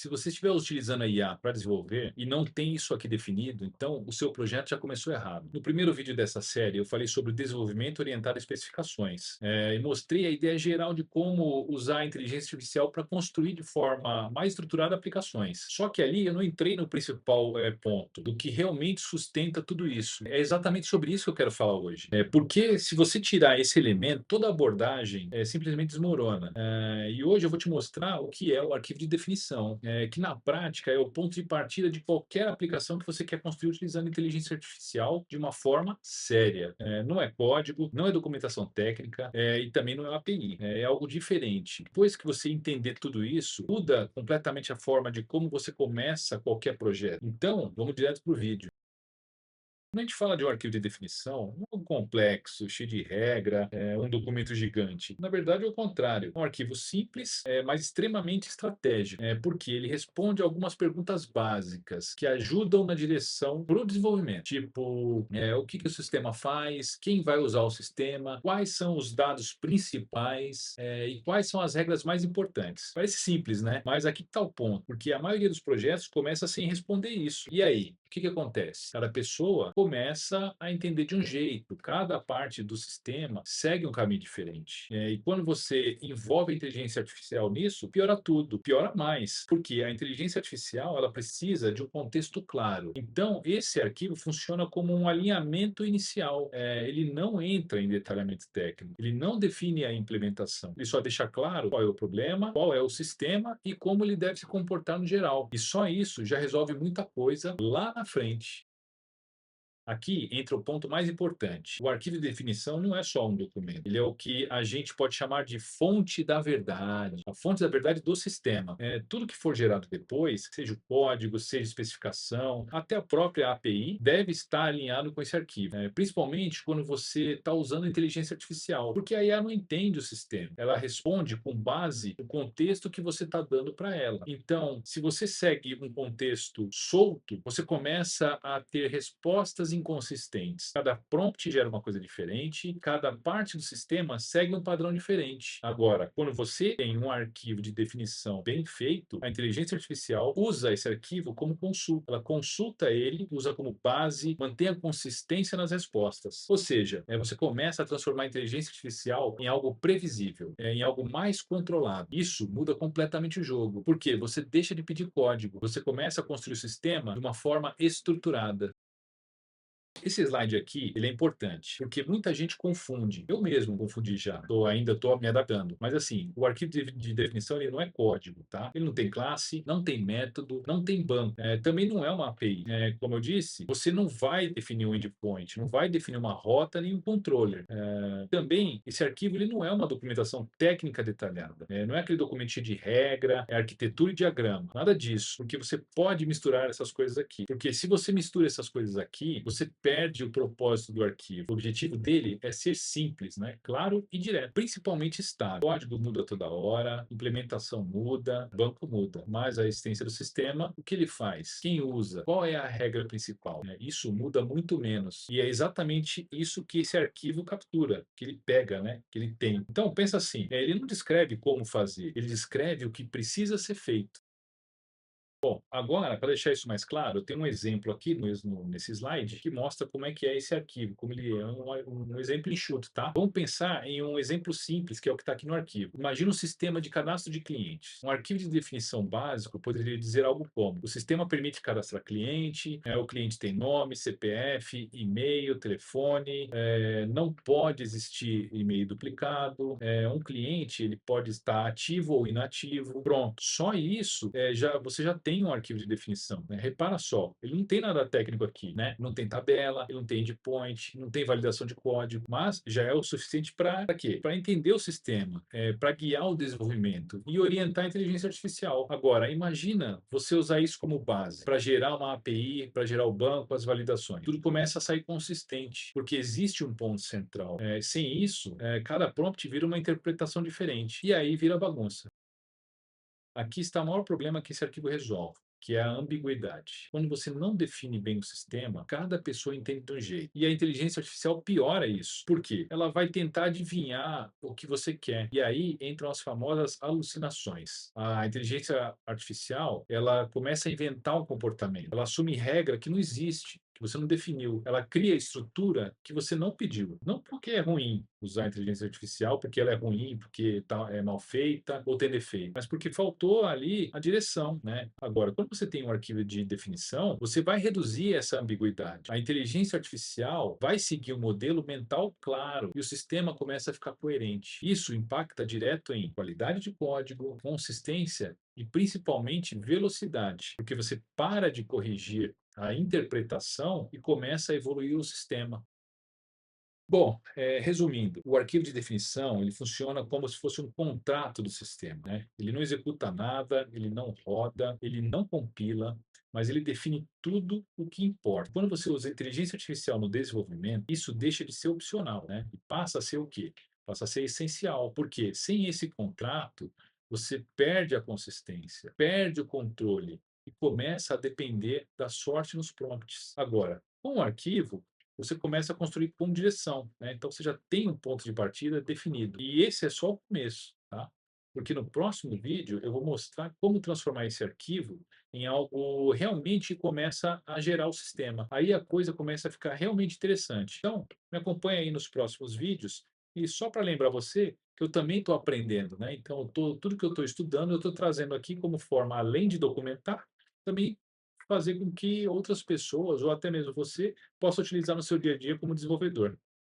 Se você estiver utilizando a IA para desenvolver e não tem isso aqui definido, então o seu projeto já começou errado. No primeiro vídeo dessa série, eu falei sobre desenvolvimento orientado a especificações, e mostrei a ideia geral de como usar a inteligência artificial para construir de forma mais estruturada aplicações. Só que ali eu não entrei no principal ponto, do que realmente sustenta tudo isso. É exatamente sobre isso que eu quero falar hoje. Porque se você tirar esse elemento, toda a abordagem simplesmente desmorona. E hoje eu vou te mostrar o que é o arquivo de definição, que na prática é o ponto de partida de qualquer aplicação que você quer construir utilizando inteligência artificial de uma forma séria. Não é código, não é documentação técnica, e também não é API. É algo diferente. Depois que você entender tudo isso, muda completamente a forma de como você começa qualquer projeto. Então, vamos direto para o vídeo. Quando a gente fala de um arquivo de definição, não é um complexo, cheio de regra, um documento gigante. Na verdade, é o contrário. É um arquivo simples, mas extremamente estratégico, porque ele responde algumas perguntas básicas que ajudam na direção para o desenvolvimento. Tipo, o que o sistema faz, quem vai usar o sistema, quais são os dados principais, e quais são as regras mais importantes. Parece simples, né? Mas aqui está o ponto, porque a maioria dos projetos começa sem responder isso. E aí? O que acontece? Cada pessoa começa a entender de um jeito, cada parte do sistema segue um caminho diferente. E quando você envolve a inteligência artificial nisso, piora tudo, piora mais, porque a inteligência artificial ela precisa de um contexto claro. Então, esse arquivo funciona como um alinhamento inicial. Ele não entra em detalhamento técnico, ele não define a implementação, ele só deixa claro qual é o problema, qual é o sistema e como ele deve se comportar no geral. E só isso já resolve muita coisa lá na frente. Aqui entra o ponto mais importante. O arquivo de definição não é só um documento. Ele é o que a gente pode chamar de fonte da verdade. A fonte da verdade do sistema. Tudo que for gerado depois, seja o código, seja especificação, até a própria API, deve estar alinhado com esse arquivo. Principalmente quando você está usando inteligência artificial. Porque a IA não entende o sistema. Ela responde com base no contexto que você está dando para ela. Então, se você segue um contexto solto, você começa a ter respostas inconsistentes. Cada prompt gera uma coisa diferente, cada parte do sistema segue um padrão diferente. Agora, quando você tem um arquivo de definição bem feito, a inteligência artificial usa esse arquivo como consulta. Ela consulta ele, usa como base, mantém a consistência nas respostas. Ou seja, você começa a transformar a inteligência artificial em algo previsível, em algo mais controlado. Isso muda completamente o jogo, porque você deixa de pedir código, você começa a construir o sistema de uma forma estruturada. Esse slide aqui, ele é importante, porque muita gente confunde. Eu mesmo confundi já, ainda estou me adaptando. Mas assim, o arquivo de definição ele não é código, tá? Ele não tem classe, não tem método, não tem banco. Também não é uma API. Como eu disse, você não vai definir um endpoint, não vai definir uma rota nem um controller. Também, esse arquivo ele não é uma documentação técnica detalhada. Não é aquele documento cheio de regra, arquitetura e diagrama. Nada disso, porque você pode misturar essas coisas aqui. Porque se você mistura essas coisas aqui, você perde o propósito do arquivo. O objetivo dele é ser simples, né? Claro e direto, principalmente estável. O código muda toda hora, implementação muda, banco muda, mas a existência do sistema, o que ele faz? Quem usa? Qual é a regra principal? Isso muda muito menos. E é exatamente isso que esse arquivo captura, que ele pega, né? Que ele tem. Então, pensa assim, ele não descreve como fazer, ele descreve o que precisa ser feito. Bom, agora, para deixar isso mais claro, eu tenho um exemplo aqui nesse slide que mostra como é que é esse arquivo, como ele é um exemplo enxuto, tá? Vamos pensar em um exemplo simples, que é o que está aqui no arquivo. Imagina um sistema de cadastro de clientes. Um arquivo de definição básico poderia dizer algo como: o sistema permite cadastrar cliente, o cliente tem nome, CPF, e-mail, telefone, não pode existir e-mail duplicado, um cliente ele pode estar ativo ou inativo. Pronto, só isso você já tem um arquivo de definição, né? Repara só, ele não tem nada técnico aqui, né? Não tem tabela, ele não tem endpoint, não tem validação de código, mas já é o suficiente para quê? Para entender o sistema, para guiar o desenvolvimento e orientar a inteligência artificial. Agora, imagina você usar isso como base para gerar uma API, para gerar o banco, as validações. Tudo começa a sair consistente, porque existe um ponto central. Sem isso, cada prompt vira uma interpretação diferente e aí vira bagunça. Aqui está o maior problema que esse arquivo resolve. que é a ambiguidade. Quando você não define bem o sistema, cada pessoa entende de um jeito. E a inteligência artificial piora isso. Por quê? Ela vai tentar adivinhar o que você quer. E aí entram as famosas alucinações. A inteligência artificial, ela começa a inventar um comportamento. Ela assume regra que não existe, que você não definiu. Ela cria estrutura que você não pediu. Não porque é ruim usar a inteligência artificial, porque ela é ruim, porque é mal feita ou tem defeito, mas porque faltou ali a direção, né? Agora, quando você tem um arquivo de definição, você vai reduzir essa ambiguidade. A inteligência artificial vai seguir um modelo mental claro e o sistema começa a ficar coerente. Isso impacta direto em qualidade de código, consistência e principalmente velocidade, porque você para de corrigir a interpretação e começa a evoluir o sistema. Bom, resumindo, o arquivo de definição ele funciona como se fosse um contrato do sistema, né? Ele não executa nada, ele não roda, ele não compila, mas ele define tudo o que importa. Quando você usa inteligência artificial no desenvolvimento, isso deixa de ser opcional, né? E passa a ser o quê? Passa a ser essencial, porque sem esse contrato, você perde a consistência, perde o controle e começa a depender da sorte nos prompts. Agora, com o arquivo, você começa a construir com direção, né? Então você já tem um ponto de partida definido. E esse é só o começo, tá? Porque no próximo vídeo eu vou mostrar como transformar esse arquivo em algo realmente que começa a gerar o sistema. Aí a coisa começa a ficar realmente interessante. Então, me acompanha aí nos próximos vídeos. E só para lembrar você que eu também estou aprendendo, né? Então, tudo que eu estou estudando, eu estou trazendo aqui como forma, além de documentar, também fazer com que outras pessoas, ou até mesmo você, possa utilizar no seu dia a dia como desenvolvedor.